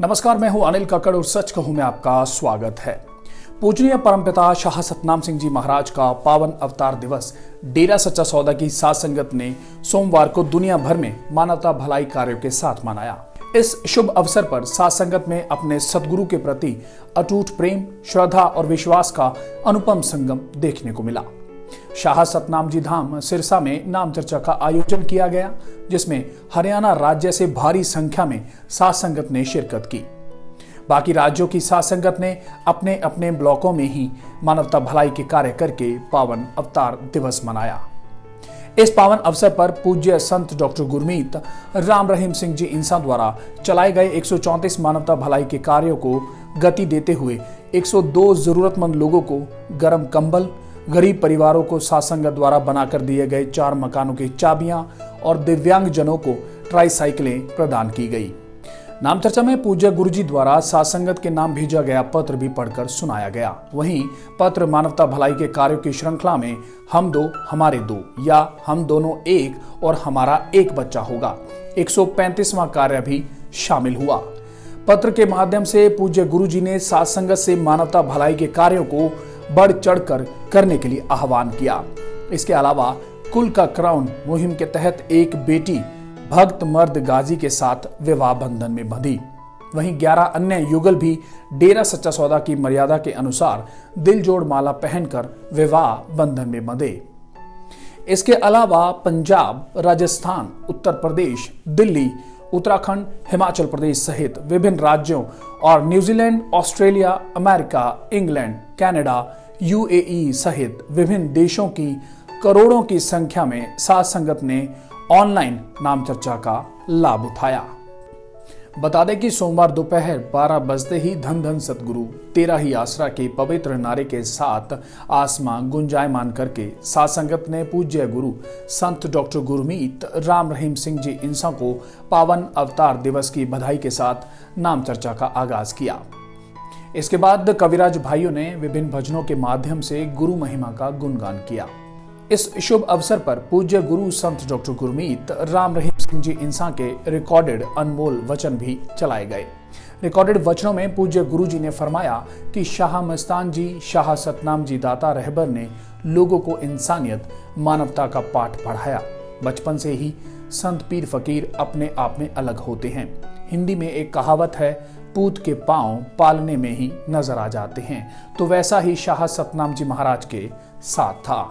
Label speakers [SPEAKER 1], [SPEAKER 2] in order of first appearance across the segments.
[SPEAKER 1] नमस्कार, मैं हूं अनिल कक्कड़ और सच कहूं में आपका स्वागत है। पूजनीय परमपिता शाह सतनाम सिंह जी महाराज का पावन अवतार दिवस डेरा सच्चा सौदा की साध संगत ने सोमवार को दुनिया भर में मानवता भलाई कार्यों के साथ मनाया। इस शुभ अवसर पर साध संगत में अपने सदगुरु के प्रति अटूट प्रेम, श्रद्धा और विश्वास का अनुपम संगम देखने को मिला। शाह सतनाम जी धाम सिरसा में नाम चर्चा का आयोजन किया गया, जिसमें हरियाणा राज्य से भारी संख्या में साध संगत ने शिरकत की। बाकी राज्यों की साध संगत ने अपने अपने ब्लॉकों में ही मानवता भलाई के कार्य करके पावन अवतार दिवस मनाया। इस पावन अवसर पर पूज्य संत डॉक्टर गुरमीत राम रहीम सिंह जी इंसान द्वारा चलाए गए 134 मानवता भलाई के कार्यों को गति देते हुए 102 जरूरतमंद लोगों को गर्म कंबल, गरीब परिवारों को साध संगत द्वारा बनाकर दिए गए 4 मकानों की चाबियां और दिव्यांग जनों को ट्राईसाइकिलें प्रदान की गई। नाम चर्चा में पूज्य गुरुजी द्वारा साध संगत के नाम भेजा गया पत्र भी पढ़कर सुनाया गया। वहीं पत्र मानवता भलाई के कार्यों की श्रृंखला में हम दो हमारे दो या हम दोनों एक और हमारा एक बच्चा होगा 135वां कार्य भी शामिल हुआ। पत्र के माध्यम से पूज्य गुरुजी ने साध संगत से मानवता भलाई के कार्यों को बढ़ चढ़कर करने के लिए आह्वान किया। इसके अलावा कुल का क्राउन मुहिम के तहत एक बेटी भक्त मर्द गाजी के साथ विवाह बंधन में बंधी। वहीं 11 अन्य युगल भी डेरा सच्चा सौदा की मर्यादा के अनुसार दिल जोड़ माला पहनकर विवाह बंधन में बंधे। इसके अलावा पंजाब, राजस्थान, उत्तर प्रदेश, दिल्ली, उत्तराखंड, हिमाचल प्रदेश सहित विभिन्न राज्यों और New Zealand, Australia, America, England, Canada, UAE सहित विभिन्न देशों की करोड़ों की संख्या में साध संगत ने ऑनलाइन नाम चर्चा का लाभ उठाया। बता दें कि सोमवार दोपहर 12 बजते ही धन धन सतगुरु तेरा ही आसरा के पवित्र नारे के साथ आसमां गुंजायमान करके साध संगत ने पूज्य गुरु संत डॉक्टर गुरमीत राम रहीम सिंह जी इंसान को पावन अवतार दिवस की बधाई के साथ नाम चर्चा का आगाज किया। इसके बाद कविराज भाइयों ने विभिन्न भजनों के माध्यम से गुरु महिमा का गुणगान किया। इस शुभ अवसर पर पूज्य गुरु संत डॉक्टर गुरमीत राम रहीम सिंह जी इंसान के रिकॉर्डेड अनमोल वचन भी चलाए गए। रिकॉर्डेड वचनों में पूज्य गुरु जी ने फरमाया कि शाह मस्तान जी, शाह सतनाम जी दाता रहबर ने लोगों को इंसानियत, मानवता का पाठ पढ़ाया। बचपन से ही संत पीर फकीर अपने आप में अलग होते हैं। हिंदी में एक कहावत है, पूत के पांव पालने में ही नजर आ जाते हैं, तो वैसा ही शाह सतनाम जी महाराज के साथ था।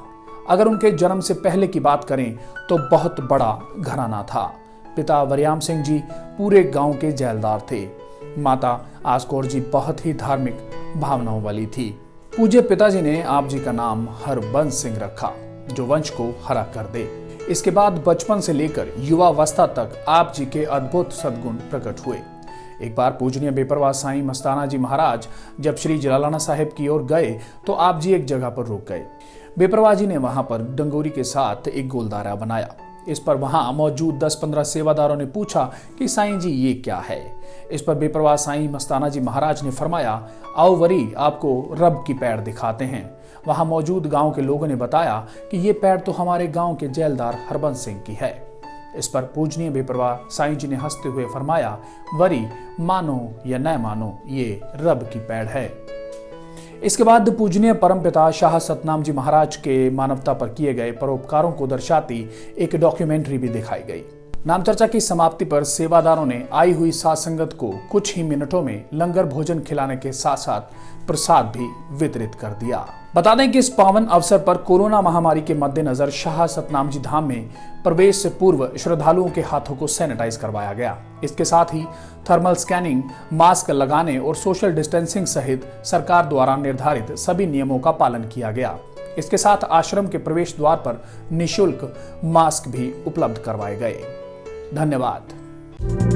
[SPEAKER 1] अगर उनके जन्म से पहले की बात करें तो बहुत बड़ा घराना था। पिता वरियाम सिंह जी पूरे गांव के जैलदार थे। माता आसकौर जी बहुत ही धार्मिक भावनाओं वाली थी। पूज्य पिताजी ने आप जी का नाम हरबंस सिंह रखा, जो वंश को हरा कर दे। इसके बाद बचपन से लेकर युवावस्था तक आप जी के अद्भुत सद्गुण प्रकट हुए। एक बार पूजनीय बेपरवाह साईं मस्ताना जी महाराज जब श्री जलालाना साहिब की ओर गए तो आप जी एक जगह पर रुक गए। बेपरवाह जी ने वहां पर डंगोरी के साथ एक गोलदारा बनाया। इस पर वहां मौजूद 10-15 सेवादारों ने पूछा कि साईं जी ये क्या है। इस पर बेपरवाह साईं मस्ताना जी महाराज ने फरमाया, आओ वरी आपको रब की पैर दिखाते हैं। वहां मौजूद गांव के लोगों ने बताया कि ये पैर तो हमारे गांव के जैलदार हरबंस सिंह की है। इस पर पूजनीय बेपरवाह साईं जी ने हंसते हुए फरमाया, वरी मानो या न मानो, ये रब की पैड़ है। इसके बाद पूजनीय परमपिता शाह सतनाम जी महाराज के मानवता पर किए गए परोपकारों को दर्शाती एक डॉक्यूमेंट्री भी दिखाई गई। नाम चर्चा की समाप्ति पर सेवादारों ने आई हुई साध संगत को कुछ ही मिनटों में लंगर भोजन खिलाने के साथ साथ प्रसाद भी वितरित कर दिया। बता दें कि इस पावन अवसर पर कोरोना महामारी के मद्देनजर शाह सतनाम जी धाम में प्रवेश से पूर्व श्रद्धालुओं के हाथों को सैनिटाइज करवाया गया। इसके साथ ही थर्मल स्कैनिंग, मास्क लगाने और सोशल डिस्टेंसिंग सहित सरकार द्वारा निर्धारित सभी नियमों का पालन किया गया। इसके साथ आश्रम के प्रवेश द्वार पर निःशुल्क मास्क भी उपलब्ध करवाए गए। धन्यवाद।